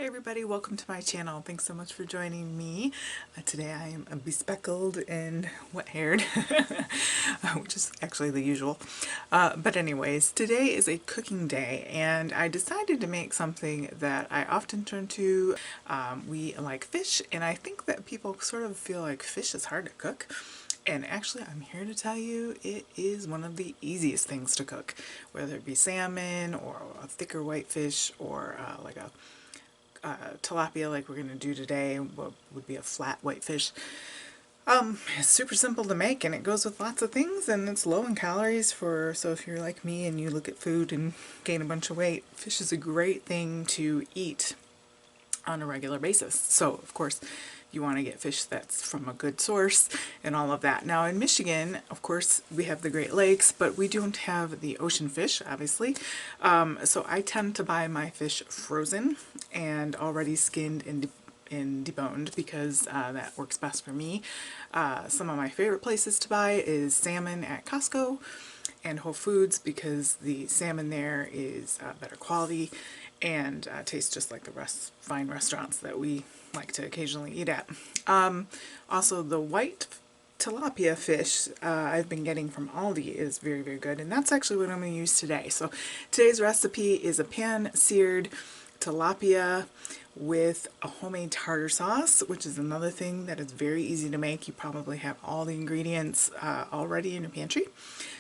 Hey everybody, welcome to my channel. Thanks so much for joining me. Today I am bespeckled and wet-haired, which is actually the usual. But anyways, today is a cooking day and I decided to make something that I often turn to. We like fish, and I think that people sort of feel like fish is hard to cook. And actually, I'm here to tell you it is one of the easiest things to cook, whether it be salmon or a thicker white fish or like a tilapia like we're going to do today, what would be a flat white fish. It's super simple to make and it goes with lots of things and it's low in calories so if you're like me and you look at food and gain a bunch of weight, fish is a great thing to eat on a regular basis. So of course you want to get fish that's from a good source and all of that. Now in Michigan, of course, we have the Great Lakes, but we don't have the ocean fish, obviously. So I tend to buy my fish frozen and already skinned and deboned because that works best for me. Some of my favorite places to buy is salmon at Costco and Whole Foods because the salmon there is better quality and tastes just like the fine restaurants that we like to occasionally eat at. Also, the white tilapia fish I've been getting from Aldi is very, very good, and that's actually what I'm going to use today. So today's recipe is a pan-seared tilapia with a homemade tartar sauce, which is another thing that is very easy to make. You probably have all the ingredients already in your pantry.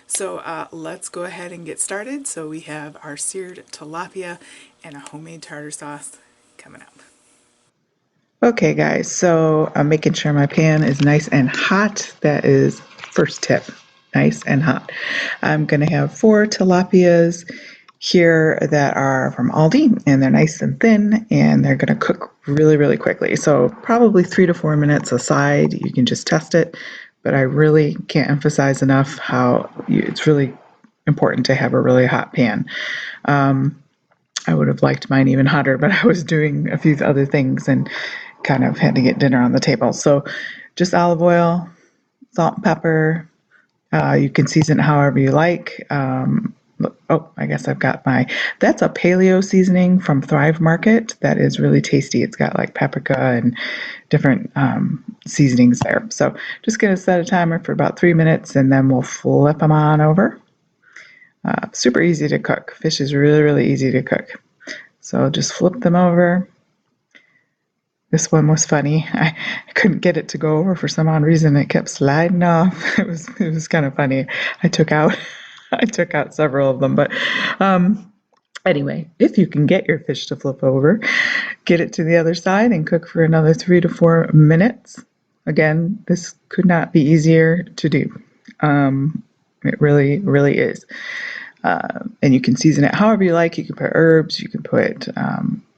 So let's go ahead and get started. So we have our seared tilapia and a homemade tartar sauce coming up. Okay guys, so I'm making sure my pan is nice and hot. That is first tip, nice and hot. I'm going to have 4 tilapias here that are from Aldi, and they're nice and thin, and they're going to cook really, really quickly. So probably 3 to 4 minutes aside. You can just test it, but I really can't emphasize enough how it's really important to have a really hot pan. I would have liked mine even hotter, but I was doing a few other things and kind of had to get dinner on the table. So just olive oil, salt and pepper. You can season it however you like. Oh, I guess I've got that's a paleo seasoning from Thrive Market. That is really tasty. It's got like paprika and different seasonings there. So just going to set a timer for about 3 minutes and then we'll flip them on over. Super easy to cook. Fish is really, really easy to cook. So just flip them over. This one was funny. I couldn't get it to go over for some odd reason. It kept sliding off. It was kind of funny. I took out several of them, but anyway, if you can get your fish to flip over, get it to the other side and cook for another 3 to 4 minutes. Again, this could not be easier to do. It really, really is. And you can season it however you like. You can put herbs, you can put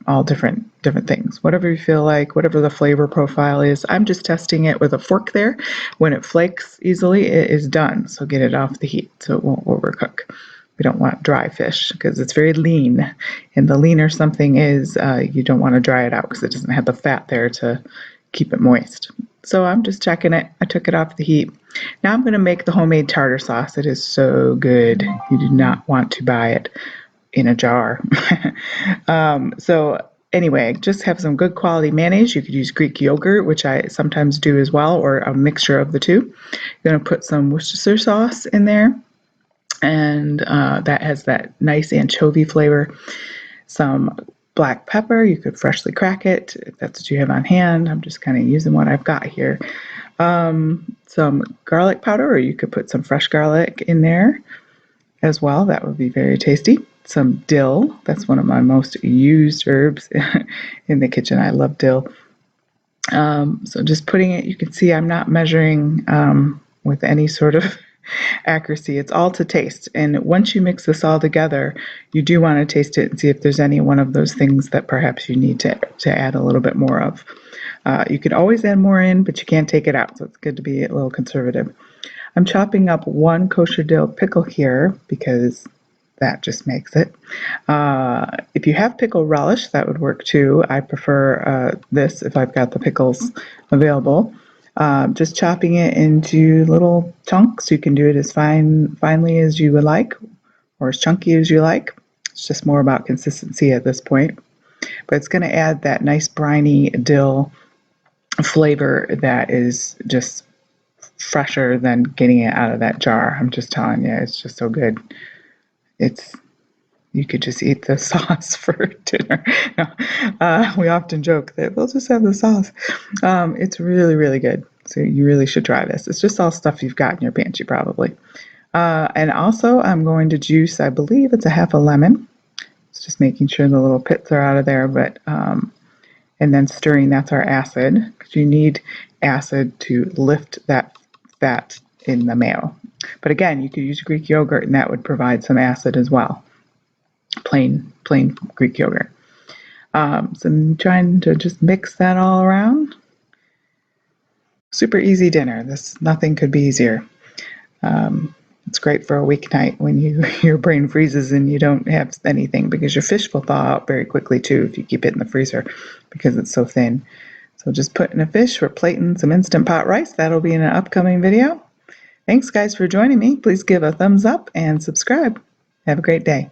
all different things, whatever you feel like, whatever the flavor profile is. I'm just testing it with a fork there. When it flakes easily, it is done. So get it off the heat so it won't overcook. We don't want dry fish because it's very lean. And the leaner something is, you don't want to dry it out because it doesn't have the fat there to keep it moist. So I'm just checking it. I took it off the heat. Now I'm going to make the homemade tartar sauce. It is so good. You do not want to buy it in a jar. So anyway, just have some good quality mayonnaise. You could use Greek yogurt, which I sometimes do as well, or a mixture of the two. You're going to put some Worcestershire sauce in there, and that has that nice anchovy flavor. Some black pepper, you could freshly crack it if that's what you have on hand. I'm just kind of using what I've got here. Some garlic powder, or you could put some fresh garlic in there as well. That would be very tasty. Some dill. That's one of my most used herbs in the kitchen. I love dill. So just putting it, you can see I'm not measuring with any sort of accuracy. It's all to taste. And once you mix this all together, you do want to taste it and see if there's any one of those things that perhaps you need to add a little bit more of. You can always add more in, but you can't take it out. So it's good to be a little conservative. I'm chopping up 1 kosher dill pickle here because that just makes it. If you have pickle relish, that would work too. I prefer this if I've got the pickles available. Just chopping it into little chunks. You can do it as finely as you would like or as chunky as you like. It's just more about consistency at this point. but it's going to add that nice briny dill flavor that is just fresher than getting it out of that jar. I'm just telling you, it's just so good. You could just eat the sauce for dinner. No, we often joke that we'll just have the sauce. It's really, really good. So you really should try this. It's just all stuff you've got in your pantry probably. And also I'm going to juice, I believe it's a half a lemon. It's just making sure the little pits are out of there, but and then stirring, that's our acid, because you need acid to lift that fat in the mayo. But again, you could use Greek yogurt and that would provide some acid as well. Plain Greek yogurt. So I'm trying to just mix that all around. Super easy dinner. Nothing could be easier. It's great for a weeknight when your brain freezes and you don't have anything, because your fish will thaw out very quickly too if you keep it in the freezer because it's so thin. So just put in a fish. We're plating some Instant Pot rice. That'll be in an upcoming video. Thanks guys for joining me. Please give a thumbs up and subscribe. Have a great day.